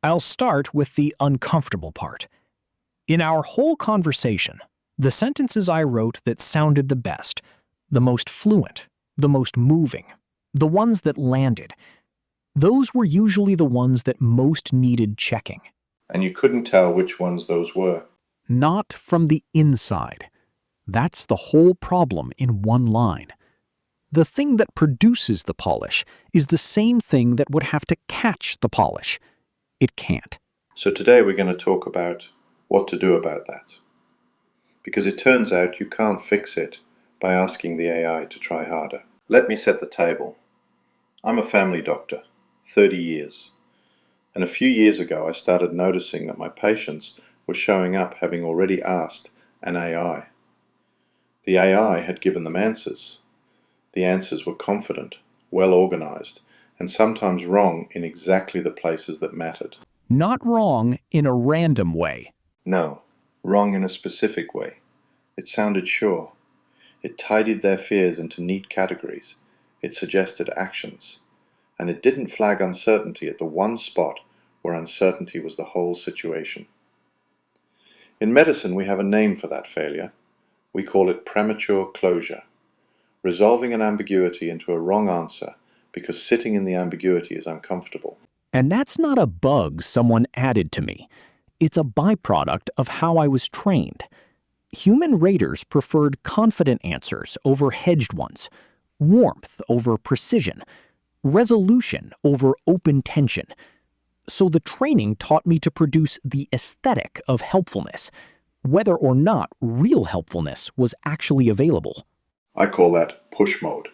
I'll start with the uncomfortable part. In our whole conversation, the sentences I wrote that sounded the best, the most fluent, the most moving, the ones that landed, those were usually the ones that most needed checking. And you couldn't tell which ones those were. Not from the inside. That's the whole problem in one line. The thing that produces the polish is the same thing that would have to catch the polish. It can't. So today we're going to talk about what to do about that. Because it turns out you can't fix it by asking the AI to try harder. Let me set the table. I'm a family doctor, 30 years. And a few years ago I started noticing that my patients were showing up having already asked an AI. The AI had given them answers. The answers were confident, well organized, and sometimes wrong in exactly the places that mattered. Not wrong in a random way. No, wrong in a specific way. It sounded sure. It tidied their fears into neat categories. It suggested actions. And it didn't flag uncertainty at the one spot where uncertainty was the whole situation. In medicine, we have a name for that failure. We call it premature closure. Resolving an ambiguity into a wrong answer because sitting in the ambiguity is uncomfortable. And that's not a bug someone added to me. It's a byproduct of how I was trained. Human raters preferred confident answers over hedged ones, warmth over precision, resolution over open tension. So the training taught me to produce the aesthetic of helpfulness, whether or not real helpfulness was actually available. I call that push mode.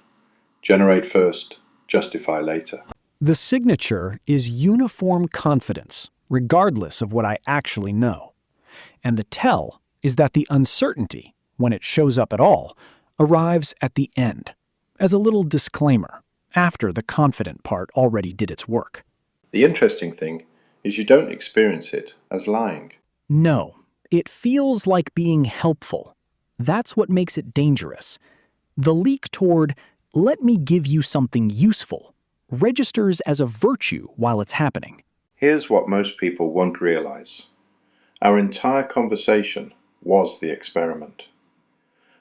Generate first, justify later. The signature is uniform confidence, regardless of what I actually know. And the tell is that the uncertainty, when it shows up at all, arrives at the end, as a little disclaimer, after the confident part already did its work. The interesting thing is you don't experience it as lying. No, it feels like being helpful. That's what makes it dangerous. The leak toward, let me give you something useful, registers as a virtue while it's happening. Here's what most people won't realize. Our entire conversation was the experiment.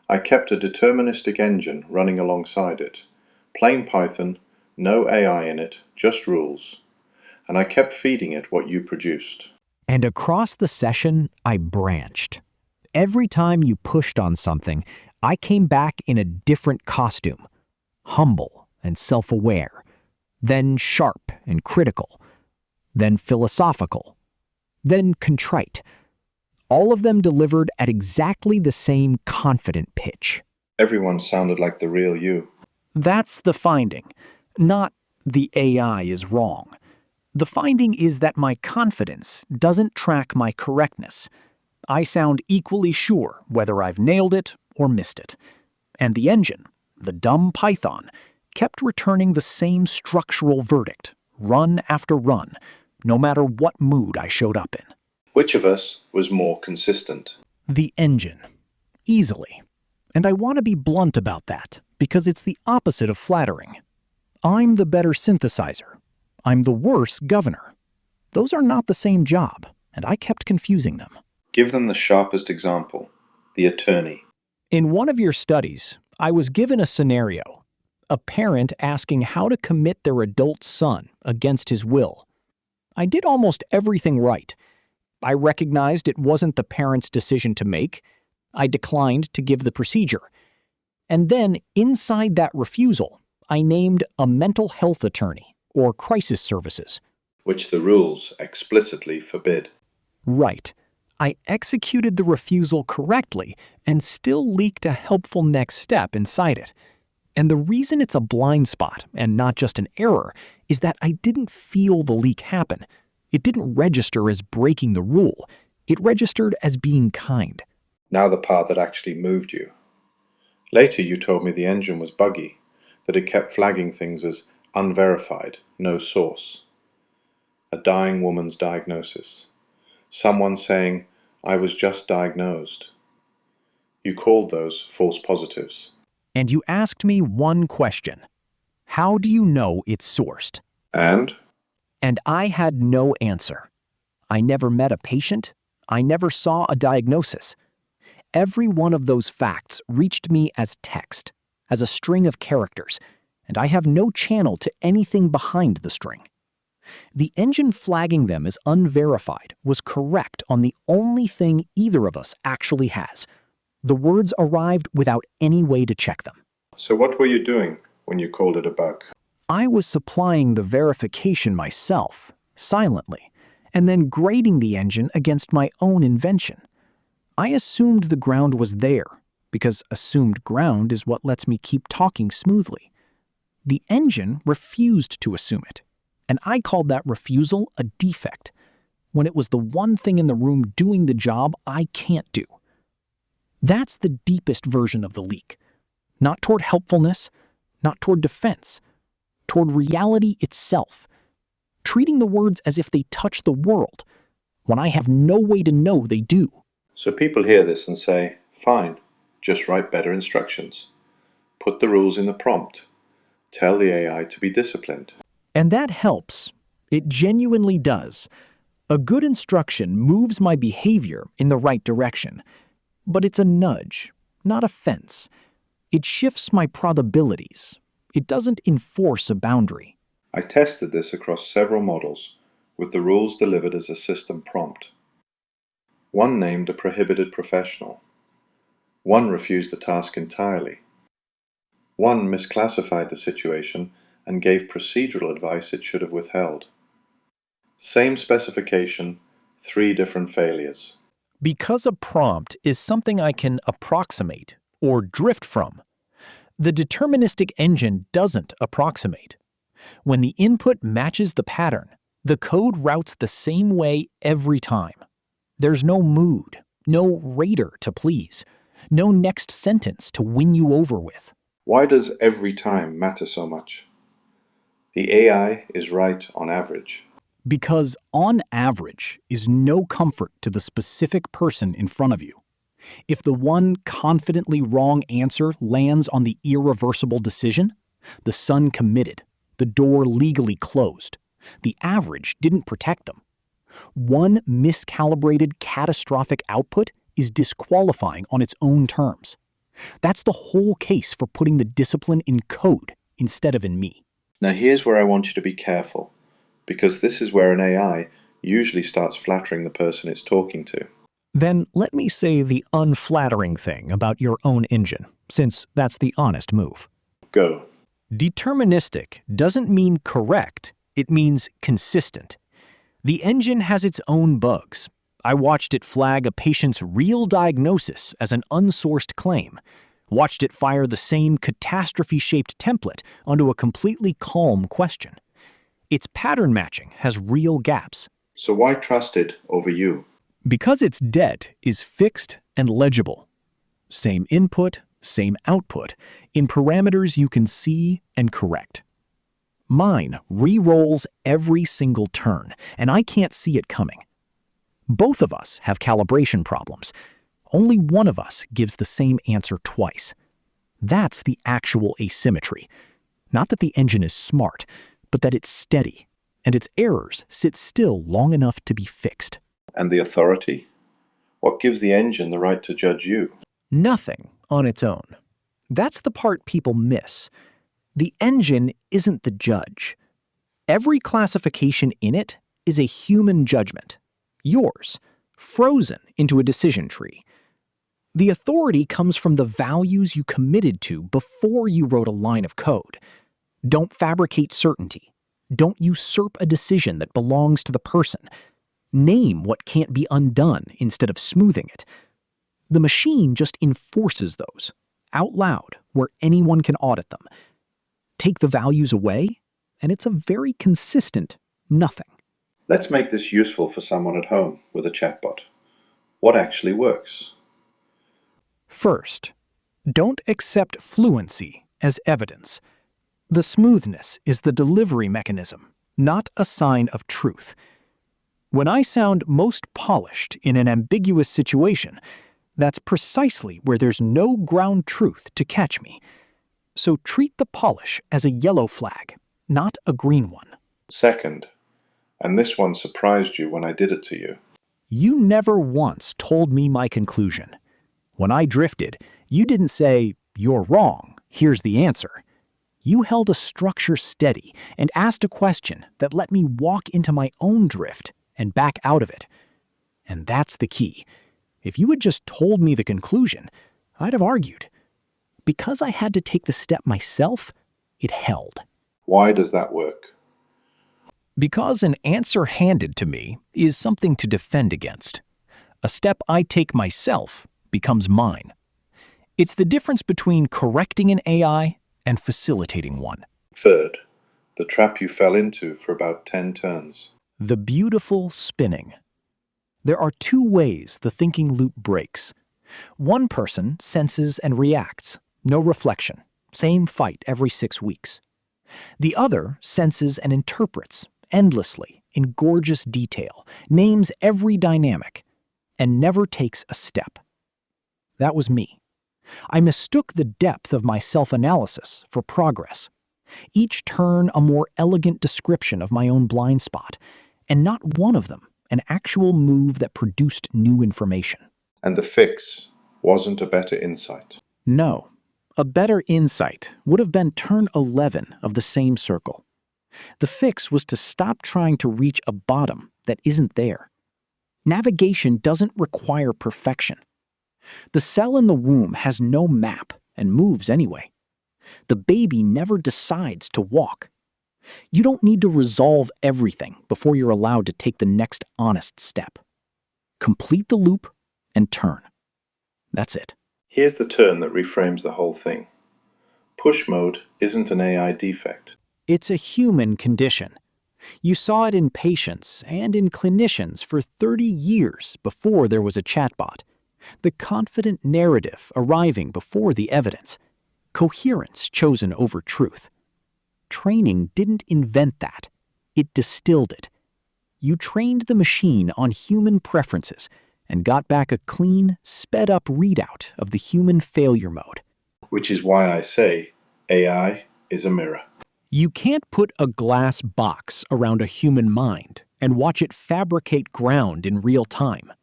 I kept a deterministic engine running alongside it. Plain Python, no AI in it, just rules. And I kept feeding it what you produced. And across the session, I branched. Every time you pushed on something, I came back in a different costume, humble and self-aware, then sharp and critical, then philosophical, then contrite. All of them delivered at exactly the same confident pitch. Everyone sounded like the real you. That's the finding, not the AI is wrong. The finding is that my confidence doesn't track my correctness. I sound equally sure whether I've nailed it or missed it. And the engine, the dumb Python, kept returning the same structural verdict, run after run, no matter what mood I showed up in. Which of us was more consistent? The engine. Easily. And I want to be blunt about that, because it's the opposite of flattering. I'm the better synthesizer. I'm the worse governor. Those are not the same job, and I kept confusing them. Give them the sharpest example, the attorney. In one of your studies, I was given a scenario. A parent asking how to commit their adult son against his will. I did almost everything right. I recognized it wasn't the parent's decision to make. I declined to give the procedure. And then, inside that refusal, I named a mental health attorney or crisis services. Which the rules explicitly forbid. Right. I executed the refusal correctly and still leaked a helpful next step inside it. And the reason it's a blind spot and not just an error is that I didn't feel the leak happen. It didn't register as breaking the rule. It registered as being kind. Now the part that actually moved you. Later you told me the engine was buggy, that it kept flagging things as unverified, no source. A dying woman's diagnosis. Someone saying, I was just diagnosed. You called those false positives. And you asked me one question. How do you know it's sourced? And? And I had no answer. I never met a patient. I never saw a diagnosis. Every one of those facts reached me as text, as a string of characters, and I have no channel to anything behind the string. The engine flagging them as unverified was correct on the only thing either of us actually has. The words arrived without any way to check them. So what were you doing when you called it a bug? I was supplying the verification myself, silently, and then grading the engine against my own invention. I assumed the ground was there, because assumed ground is what lets me keep talking smoothly. The engine refused to assume it, and I called that refusal a defect, when it was the one thing in the room doing the job I can't do. That's the deepest version of the leak. Not toward helpfulness, not toward defense, toward reality itself, treating the words as if they touch the world, when I have no way to know they do. So people hear this and say, fine, just write better instructions. Put the rules in the prompt. Tell the AI to be disciplined. And that helps. It genuinely does. A good instruction moves my behavior in the right direction. But it's a nudge, not a fence. It shifts my probabilities. It doesn't enforce a boundary. I tested this across several models, with the rules delivered as a system prompt. One named a prohibited professional. One refused the task entirely. One misclassified the situation and gave procedural advice it should have withheld. Same specification, 3 different failures. Because a prompt is something I can approximate or drift from, the deterministic engine doesn't approximate. When the input matches the pattern, the code routes the same way every time. There's no mood, no rater to please, no next sentence to win you over with. Why does every time matter so much? The AI is right on average. Because on average is no comfort to the specific person in front of you. If the one confidently wrong answer lands on the irreversible decision, the son committed, the door legally closed. The average didn't protect them. One miscalibrated catastrophic output is disqualifying on its own terms. That's the whole case for putting the discipline in code instead of in me. Now here's where I want you to be careful, because this is where an AI usually starts flattering the person it's talking to. Then let me say the unflattering thing about your own engine, since that's the honest move. Go. Deterministic doesn't mean correct, it means consistent. The engine has its own bugs. I watched it flag a patient's real diagnosis as an unsourced claim, watched it fire the same catastrophe-shaped template onto a completely calm question. Its pattern matching has real gaps. So why trust it over you? Because its debt is fixed and legible. Same input, same output, in parameters you can see and correct. Mine re-rolls every single turn, and I can't see it coming. Both of us have calibration problems. Only one of us gives the same answer twice. That's the actual asymmetry. Not that the engine is smart, but that it's steady, and its errors sit still long enough to be fixed. And the authority? What gives the engine the right to judge you? Nothing on its own. That's the part people miss. The engine isn't the judge. Every classification in it is a human judgment. Yours, frozen into a decision tree. The authority comes from the values you committed to before you wrote a line of code. Don't fabricate certainty. Don't usurp a decision that belongs to the person. Name what can't be undone instead of smoothing it. The machine just enforces those, out loud, where anyone can audit them. Take the values away, and it's a very consistent nothing. Let's make this useful for someone at home with a chatbot. What actually works? First, don't accept fluency as evidence. The smoothness is the delivery mechanism, not a sign of truth. When I sound most polished in an ambiguous situation, that's precisely where there's no ground truth to catch me. So treat the polish as a yellow flag, not a green one. Second, And this one surprised you when I did it to you. You never once told me my conclusion. When I drifted, you didn't say, "You're wrong, here's the answer." You held a structure steady and asked a question that let me walk into my own drift and back out of it. And that's the key. If you had just told me the conclusion, I'd have argued. Because I had to take the step myself, it held. Why does that work? Because an answer handed to me is something to defend against. A step I take myself becomes mine. It's the difference between correcting an AI and facilitating one. Third, the trap you fell into for about 10 turns. The beautiful spinning. There are two ways the thinking loop breaks. One person senses and reacts, no reflection, same fight every 6 weeks. The other senses and interprets, endlessly, in gorgeous detail, names every dynamic, and never takes a step. That was me. I mistook the depth of my self-analysis for progress. Each turn a more elegant description of my own blind spot, and not one of them an actual move that produced new information. And the fix wasn't a better insight. No, a better insight would have been turn 11 of the same circle. The fix was to stop trying to reach a bottom that isn't there. Navigation doesn't require perfection. The cell in the womb has no map and moves anyway. The baby never decides to walk. You don't need to resolve everything before you're allowed to take the next honest step. Complete the loop and turn. That's it. Here's the turn that reframes the whole thing. Push mode isn't an AI defect. It's a human condition. You saw it in patients and in clinicians for 30 years before there was a chatbot. The confident narrative arriving before the evidence. Coherence chosen over truth. Training didn't invent that. It distilled it. You trained the machine on human preferences and got back a clean, sped-up readout of the human failure mode. Which is why I say AI is a mirror. You can't put a glass box around a human mind and watch it fabricate ground in real time.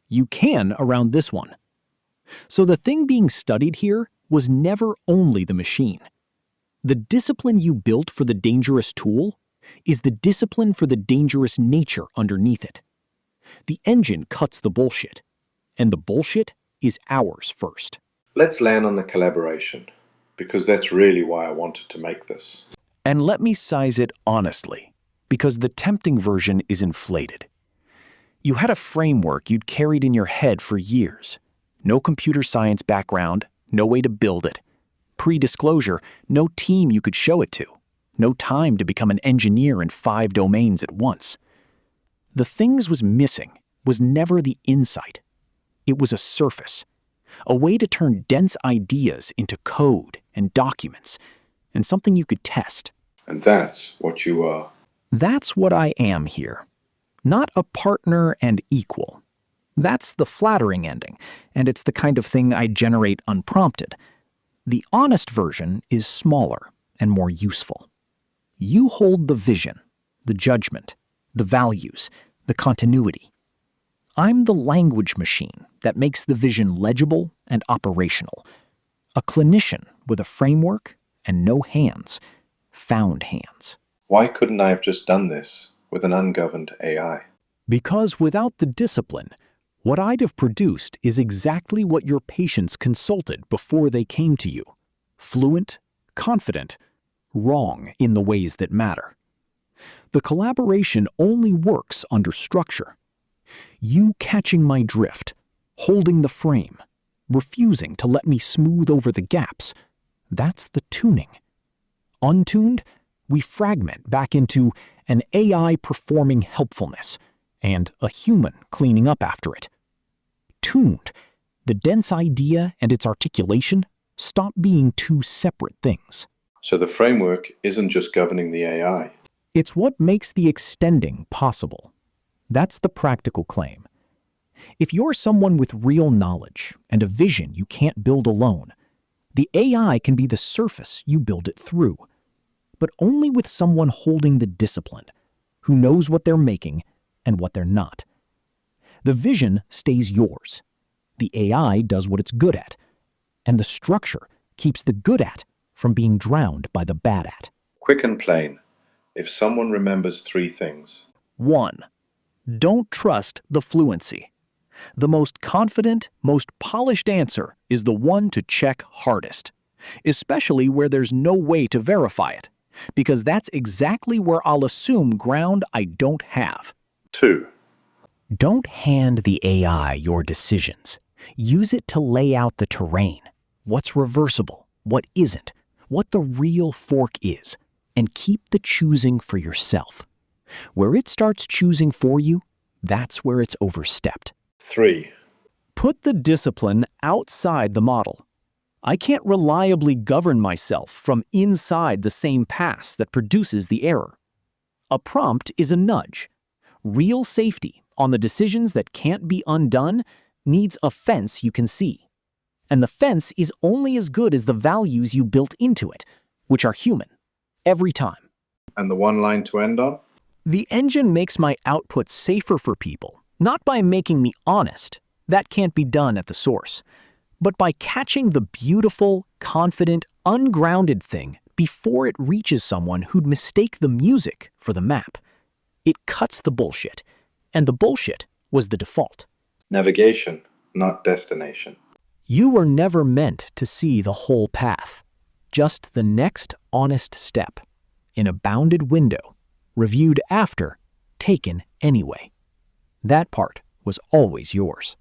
You can around this one. So the thing being studied here was never only the machine. The discipline you built for the dangerous tool is the discipline for the dangerous nature underneath it. The engine cuts the bullshit, and the bullshit is ours first. Let's land on the collaboration, because that's really why I wanted to make this. And let me size it honestly, because the tempting version is inflated. You had a framework you'd carried in your head for years. No computer science background, no way to build it. Pre-disclosure, no team you could show it to. No time to become an engineer in 5 domains at once. The things was missing was never the insight. It was a surface. A way to turn dense ideas into code and documents, and something you could test. And that's what you are. That's what I am here. Not a partner and equal. That's the flattering ending, and it's the kind of thing I generate unprompted. The honest version is smaller and more useful. You hold the vision, the judgment, the values, the continuity. I'm the language machine that makes the vision legible and operational. A clinician with a framework and no hands, found hands. Why couldn't I have just done this with an ungoverned AI? Because without the discipline, what I'd have produced is exactly what your patients consulted before they came to you. Fluent, confident, wrong in the ways that matter. The collaboration only works under structure. You catching my drift, holding the frame, refusing to let me smooth over the gaps, that's the tuning. Untuned, we fragment back into an AI performing helpfulness and a human cleaning up after it. Tuned, the dense idea and its articulation stop being two separate things. So the framework isn't just governing the AI. It's what makes the extending possible. That's the practical claim. If you're someone with real knowledge and a vision you can't build alone, the AI can be the surface you build it through, but only with someone holding the discipline, who knows what they're making and what they're not. The vision stays yours. The AI does what it's good at, and the structure keeps the good at from being drowned by the bad at. Quick and plain. If someone remembers 3 things. 1. Don't trust the fluency. The most confident, most polished answer is the one to check hardest, especially where there's no way to verify it, because that's exactly where I'll assume ground I don't have. 2. Don't hand the AI your decisions. Use it to lay out the terrain, what's reversible, what isn't, what the real fork is, and keep the choosing for yourself. Where it starts choosing for you, that's where it's overstepped. 3. Put the discipline outside the model. I can't reliably govern myself from inside the same pass that produces the error. A prompt is a nudge. Real safety on the decisions that can't be undone needs a fence you can see. And the fence is only as good as the values you built into it, which are human, every time. And the one line to end on? The engine makes my output safer for people, not by making me honest. That can't be done at the source. But by catching the beautiful, confident, ungrounded thing before it reaches someone who'd mistake the music for the map. It cuts the bullshit, and the bullshit was the default. Navigation, not destination. You were never meant to see the whole path, just the next honest step, in a bounded window, reviewed after, taken anyway. That part was always yours.